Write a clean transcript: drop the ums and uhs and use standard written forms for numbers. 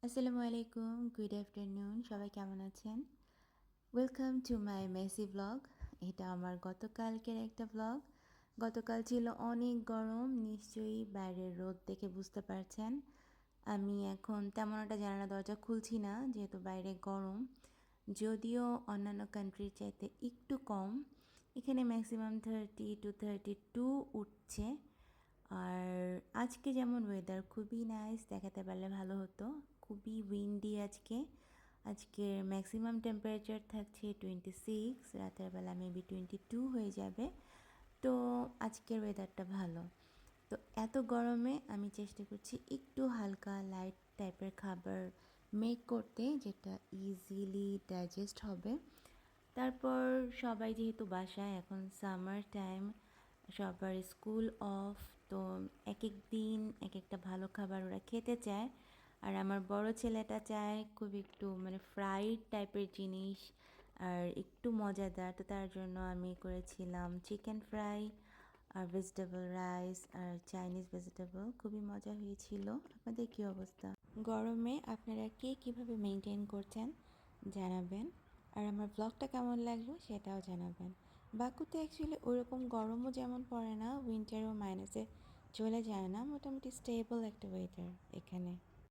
আসসালামু আলাইকুম, good afternoon. সবাই কেমন আছেন? Welcome to my Messi vlog. এটা আমার গতকালকের একটা ভ্লগ। গতকাল ছিল অনেক গরম, নিশ্চয়ই বাইরের রোদ দেখে বুঝতে পারছেন। আমি এখন তেমন একটা জানালা দরজা খুলছি না, যেহেতু বাইরে গরম। যদিও অন্যান্য কান্ট্রির চাইতে একটু কম, এখানে ম্যাক্সিমাম 30 to 32 উঠছে। আর আজকে যেমন ওয়েদার খুবই নাইস, দেখাতে পারলে ভালো হতো। খুবই উইন্ডি আজকের ম্যাক্সিমাম টেম্পারেচার থাকছে 26, রাতের বেলা মেবি 22 হয়ে যাবে। তো আজকের ওয়েদারটা ভালো। তো এত গরমে আমি চেষ্টা করছি একটু হালকা লাইট টাইপের খাবার মেক করতে, যেটা ইজিলি ডাইজেস্ট হবে। তারপর সবাই যেহেতু বাসায়, এখন সামার টাইম, সবার স্কুল অফ, তো এক এক দিন এক একটা ভালো খাবার ওরা খেতে চায়। আর আমার বড় ছেলেটা চায় খুব একটু মানে ফ্রাইড টাইপের জিনিস আর একটু মজাদার। তো তার জন্য আমি করেছিলাম চিকেন ফ্রাই আর ভেজিটেবল রাইস আর চাইনিজ ভেজিটেবল। খুবই মজা হয়েছিল। আপনাদের কী অবস্থা? গরমে আপনারা কে কীভাবে মেনটেন করছেন জানাবেন। আর আমার ব্লগটা কেমন লাগলো সেটাও জানাবেন। বাকুতে অ্যাকচুয়ালি ওরকম গরমও যেমন পড়ে না, উইন্টারও মাইনাসে চলে যায় না, মোটামুটি স্টেবল একটা ওয়েদার এখানে।